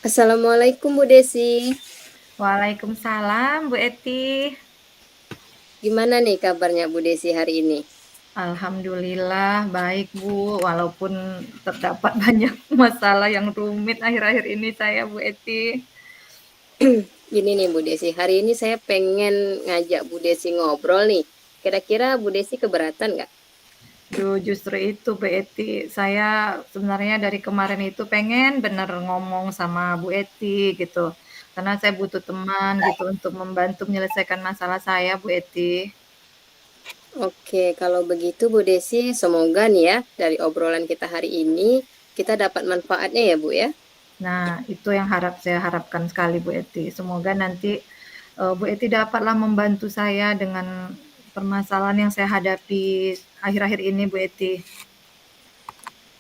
Assalamualaikum Bu Desi. Waalaikumsalam Bu Eti. Gimana nih kabarnya Bu Desi hari ini? Alhamdulillah baik Bu, walaupun terdapat banyak masalah yang rumit akhir-akhir ini saya Bu Eti. Gini nih Bu Desi, hari ini saya pengen ngajak Bu Desi ngobrol nih. Kira-kira Bu Desi keberatan nggak? Duh, justru itu Bu Eti, saya sebenarnya dari kemarin itu pengen bener ngomong sama Bu Eti gitu. Karena saya butuh teman gitu untuk membantu menyelesaikan masalah saya Bu Eti. Oke, kalau begitu Bu Desi, semoga nih ya dari obrolan kita hari ini kita dapat manfaatnya ya Bu ya. Nah, itu yang saya harapkan sekali Bu Eti. Semoga nanti Bu Eti dapatlah membantu saya dengan permasalahan yang saya hadapi akhir-akhir ini Bu Eti.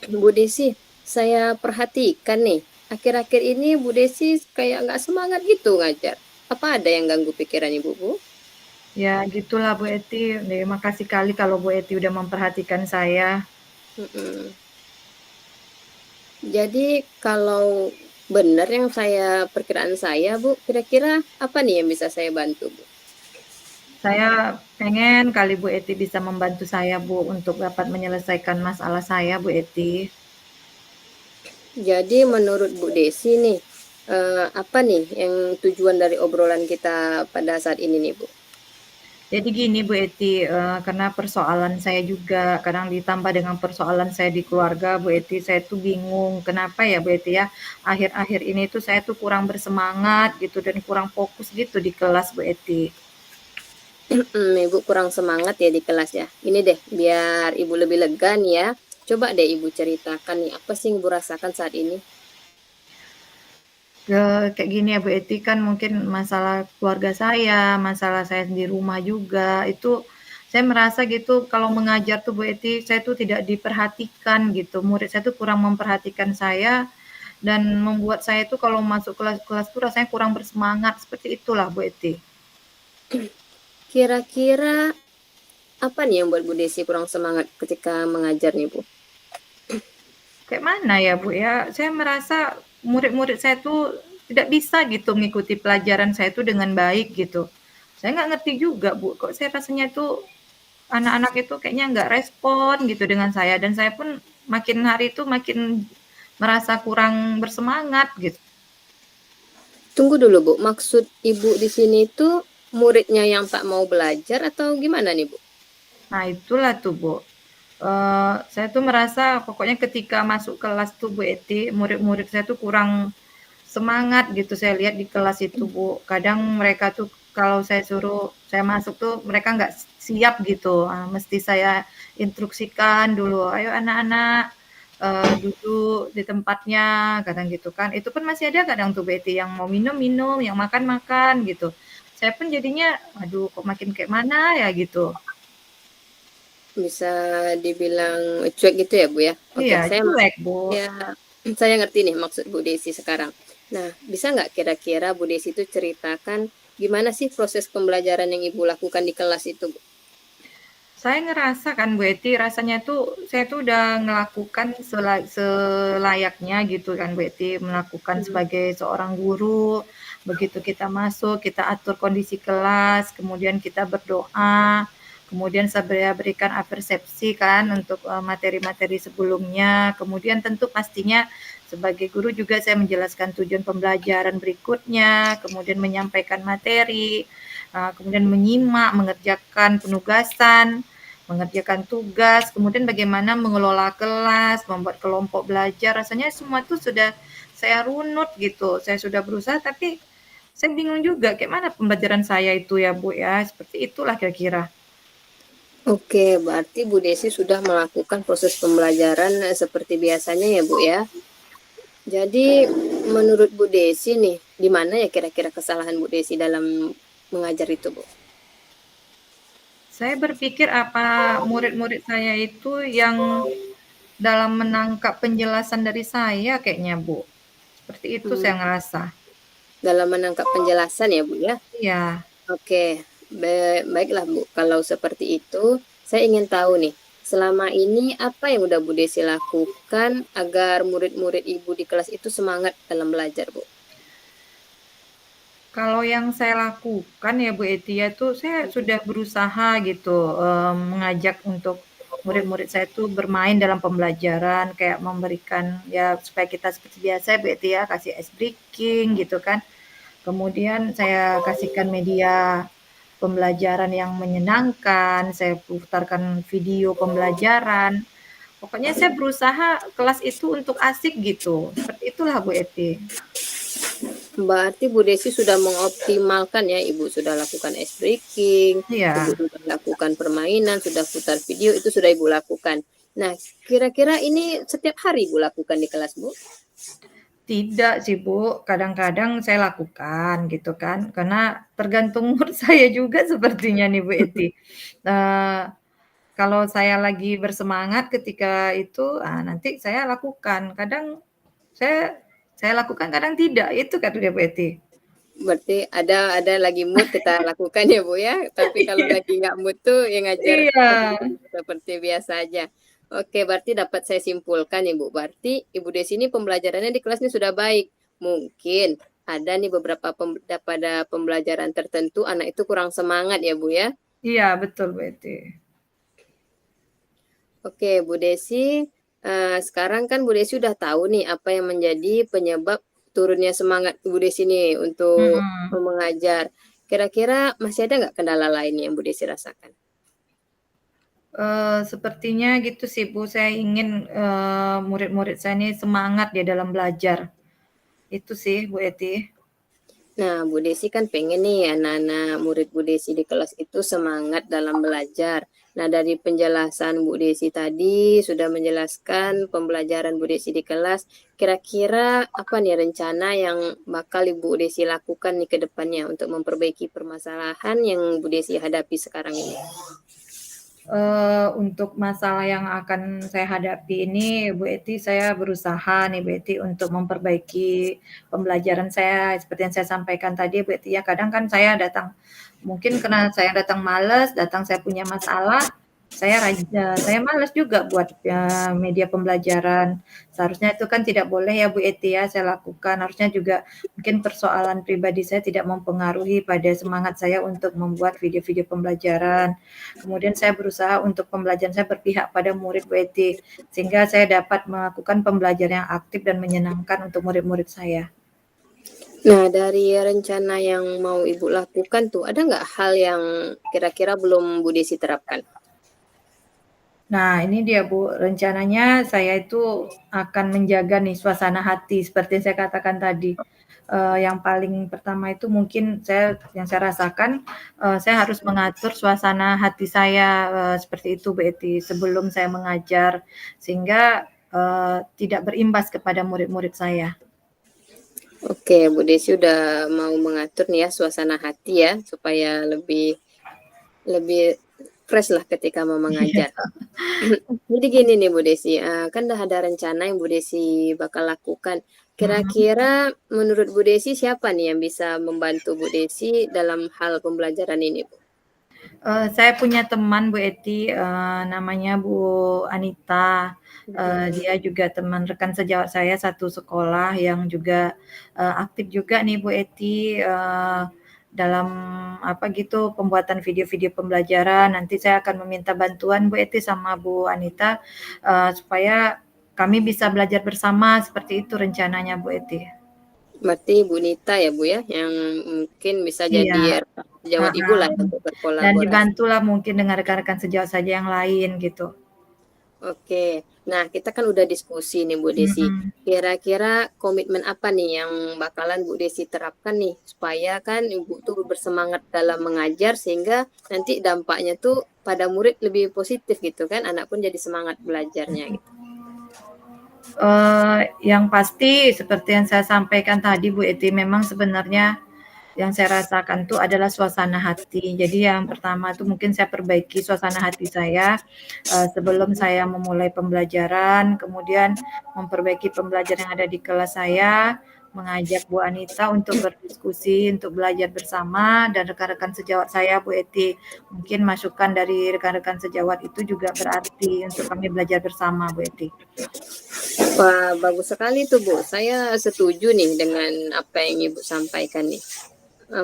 Bu Desi, saya perhatikan nih, akhir-akhir ini Bu Desi kayak nggak semangat gitu ngajar. Apa ada yang ganggu pikiran Ibu Bu? Ya gitulah Bu Eti. Terima kasih kali kalau Bu Eti udah memperhatikan saya. Mm-mm. Jadi kalau benar yang perkiraan saya, Bu, kira-kira apa nih yang bisa saya bantu, Bu? Saya pengen kali Bu Eti bisa membantu saya Bu untuk dapat menyelesaikan masalah saya Bu Eti. Jadi menurut Bu Desi nih, apa nih yang tujuan dari obrolan kita pada saat ini nih, Bu? Jadi gini Bu Eti, karena persoalan saya juga kadang ditambah dengan persoalan saya di keluarga Bu Eti, saya tuh bingung kenapa ya Bu Eti ya, akhir-akhir ini tuh saya tuh kurang bersemangat gitu dan kurang fokus gitu di kelas Bu Eti. Ibu kurang semangat ya di kelas ya. Ini deh, biar Ibu lebih lega nih ya. Coba deh Ibu ceritakan nih, apa sih yang Ibu rasakan saat ini? Kayak gini ya Bu Eti, kan mungkin masalah keluarga saya, masalah saya di rumah juga, itu saya merasa gitu kalau mengajar tuh Bu Eti, saya tuh tidak diperhatikan gitu, murid saya tuh kurang memperhatikan saya dan membuat saya tuh kalau masuk kelas-kelas tuh rasanya kurang bersemangat, seperti itulah Bu Eti. Kira-kira apa nih yang buat Bu Desi kurang semangat ketika mengajar nih, Bu? Kayak mana ya Bu ya, saya merasa murid-murid saya tuh tidak bisa gitu mengikuti pelajaran saya tuh dengan baik gitu. Saya nggak ngerti juga Bu, kok saya rasanya tuh anak-anak itu kayaknya nggak respon gitu dengan saya dan saya pun makin hari itu makin merasa kurang bersemangat gitu. Tunggu dulu, Bu. Maksud Ibu di sini itu muridnya yang tak mau belajar atau gimana nih, Bu? Nah itulah tuh Bu, saya tuh merasa pokoknya ketika masuk kelas tuh Bu Eti, murid-murid saya tuh kurang semangat gitu saya lihat di kelas itu Bu. Kadang mereka tuh kalau saya suruh saya masuk tuh mereka nggak siap gitu. Mesti saya instruksikan dulu, ayo anak-anak duduk di tempatnya, kadang gitu kan. Itu pun masih ada kadang tuh Betty yang mau minum-minum, yang makan-makan gitu. Saya pun jadinya, aduh kok makin kayak mana ya gitu. Bisa dibilang cuek gitu ya, Bu ya? Oke, Iya, jelek Bu. ya, saya ngerti nih maksud Bu Desi sekarang. Nah, bisa nggak kira-kira Bu Desi itu ceritakan gimana sih proses pembelajaran yang Ibu lakukan di kelas itu, Bu? Saya ngerasa kan Bu Eti, rasanya tuh saya tuh udah ngelakukan selayaknya gitu kan Bu Eti, melakukan Hmm. sebagai seorang guru. Begitu kita masuk, kita atur kondisi kelas, kemudian kita berdoa, kemudian saya berikan persepsi kan untuk materi-materi sebelumnya. Kemudian tentu pastinya sebagai guru juga saya menjelaskan tujuan pembelajaran berikutnya, kemudian menyampaikan materi, kemudian menyimak, mengerjakan penugasan, mengerjakan tugas, kemudian bagaimana mengelola kelas, membuat kelompok belajar. Rasanya semua itu sudah saya runut gitu. Saya sudah berusaha tapi saya bingung juga kayak mana pembelajaran saya itu ya Bu ya. Seperti itulah kira-kira. Oke, berarti Bu Desi sudah melakukan proses pembelajaran seperti biasanya ya, Bu ya. Jadi, menurut Bu Desi nih, di mana ya kira-kira kesalahan Bu Desi dalam mengajar itu, Bu? Saya berpikir apa murid-murid saya itu yang dalam menangkap penjelasan dari saya kayaknya Bu. Seperti itu Hmm, saya ngerasa. dalam menangkap penjelasan ya, Bu ya. Iya. Oke, baiklah Bu. Kalau seperti itu, saya ingin tahu nih, selama ini apa yang udah Bu Desi lakukan agar murid-murid Ibu di kelas itu semangat dalam belajar, Bu? Kalau yang saya lakukan ya Bu Eti ya tuh saya sudah berusaha gitu, mengajak untuk murid-murid saya tuh bermain dalam pembelajaran, kayak memberikan ya supaya kita seperti biasa ya Bu Eti ya, kasih ice breaking gitu kan. Kemudian saya kasihkan media pembelajaran yang menyenangkan, saya putarkan video pembelajaran. Pokoknya saya berusaha kelas itu untuk asik gitu. Seperti itulah Bu Eti. Berarti Bu Desi sudah mengoptimalkan ya, Ibu sudah lakukan ice breaking, Ibu Iya. sudah lakukan permainan, sudah putar video, itu sudah Ibu lakukan. Nah, kira-kira ini setiap hari Ibu lakukan di kelas, Bu? Tidak sih Bu, kadang-kadang saya lakukan gitu kan, karena tergantung mood saya juga sepertinya nih Bu Eti. Eee, Kalau saya lagi bersemangat ketika itu, nanti saya lakukan. Kadang saya saya lakukan, kadang tidak, itu kata dia Bu Eti. Berarti ada lagi mood kita lakukan ya, Bu, ya. Tapi kalau Iya. lagi nggak mood tuh ya ngajar Iya. seperti biasa aja. Oke, berarti dapat saya simpulkan Ibu, berarti Ibu Desi ini pembelajarannya di kelas ini sudah baik. Mungkin ada nih beberapa pada pembelajaran tertentu anak itu kurang semangat ya, Bu, ya. Iya, betul Bu Eti. Oke, Bu Desi, sekarang kan Bu Desi udah tahu nih apa yang menjadi penyebab turunnya semangat Bu Desi nih untuk Mhm. mengajar. Kira-kira masih ada nggak kendala lain yang Bu Desi rasakan? Sepertinya gitu sih Bu, saya ingin, murid-murid saya ini semangat ya dalam belajar. Itu sih Bu Eti. Nah, Bu Desi kan pengen nih anak-anak murid Bu Desi di kelas itu semangat dalam belajar. Nah, dari penjelasan Bu Desi tadi sudah menjelaskan pembelajaran Bu Desi di kelas. Kira-kira apa nih rencana yang bakal Ibu Desi lakukan nih ke depannya untuk memperbaiki permasalahan yang Bu Desi hadapi sekarang ini? Untuk masalah yang akan saya hadapi ini, Bu Eti, saya berusaha nih Bu Eti untuk memperbaiki pembelajaran saya seperti yang saya sampaikan tadi Bu Eti ya, kadang kan saya datang mungkin karena saya datang males, datang saya punya masalah, saya males juga buat, media pembelajaran. Seharusnya itu kan tidak boleh ya Bu Eti ya saya lakukan, harusnya juga mungkin persoalan pribadi saya tidak mempengaruhi pada semangat saya untuk membuat video-video pembelajaran. Kemudian saya berusaha untuk pembelajaran saya berpihak pada murid Bu Eti, sehingga saya dapat melakukan pembelajaran yang aktif dan menyenangkan untuk murid-murid saya. Nah, dari rencana yang mau Ibu lakukan tuh, ada nggak hal yang kira-kira belum Bu Desi terapkan? Nah, ini dia Bu, rencananya saya itu akan menjaga nih suasana hati seperti yang saya katakan tadi. Yang paling pertama itu mungkin yang saya rasakan, saya harus mengatur suasana hati saya, seperti itu Bu Eti, sebelum saya mengajar, sehingga, tidak berimbas kepada murid-murid saya. Oke, Bu Desi udah mau mengatur nih ya suasana hati ya supaya lebih lebih fresh lah ketika mau mengajar. Jadi gini nih Bu Desi, kan udah ada rencana yang Bu Desi bakal lakukan. Mhm. Kira-kira menurut Bu Desi siapa nih yang bisa membantu Bu Desi dalam hal pembelajaran ini, Bu? Saya punya teman Bu Eti, namanya Bu Anita, dia juga teman rekan sejawat saya satu sekolah yang juga, aktif juga nih Bu Eti, dalam apa gitu, pembuatan video-video pembelajaran. Nanti saya akan meminta bantuan Bu Eti sama Bu Anita, supaya kami bisa belajar bersama, seperti itu rencananya Bu Eti. Berarti Bu Nita ya Bu ya, yang mungkin bisa Iya, jadi rekan sejawat Ibu lah heeh, ya untuk dan berkolaborasi. dibantulah mungkin dengan rekan-rekan sejawat saya yang lain gitu. Oke, nah kita kan udah diskusi nih Bu Desi. Mhm. Kira-kira komitmen apa nih yang bakalan Bu Desi terapkan nih supaya kan Ibu tuh bersemangat dalam mengajar sehingga nanti dampaknya tuh pada murid lebih positif gitu kan, anak pun jadi semangat belajarnya gitu. Yang pasti seperti yang saya sampaikan tadi Bu Eti, memang sebenarnya yang saya rasakan tuh adalah suasana hati. Jadi yang pertama tuh mungkin saya perbaiki suasana hati saya, sebelum saya memulai pembelajaran, kemudian memperbaiki pembelajaran yang ada di kelas saya, mengajak Bu Anita untuk berdiskusi, untuk belajar bersama dan rekan-rekan sejawat saya Bu Eti. Mungkin masukan dari rekan-rekan sejawat itu juga berarti untuk kami belajar bersama Bu Eti. Wah, bagus sekali tuh Bu. Saya setuju nih dengan apa yang Ibu sampaikan nih.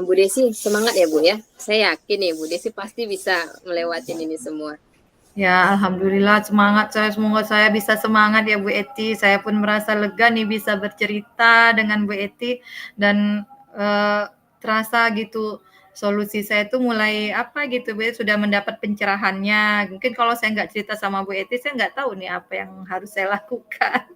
Bu Desi semangat ya Bu ya. Saya yakin nih Bu Desi pasti bisa melewatin ini semua. Ya, alhamdulillah semangat saya, semoga saya bisa semangat ya Bu Eti. Saya pun merasa lega nih bisa bercerita dengan Bu Eti dan terasa gitu solusi saya tuh mulai apa gitu Bu, sudah mendapat pencerahannya. Mungkin kalau saya nggak cerita sama Bu Eti, saya nggak tahu nih apa yang harus saya lakukan.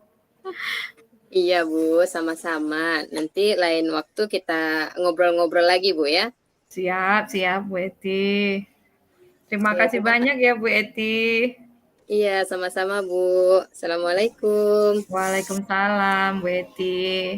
Iya Bu, sama-sama. Nanti lain waktu kita ngobrol-ngobrol lagi Bu ya. Siap, siap Bu Eti. Terima Oke, kasih banyak ya Bu Eti. Iya, sama-sama Bu. Assalamualaikum. Waalaikumsalam Bu Eti.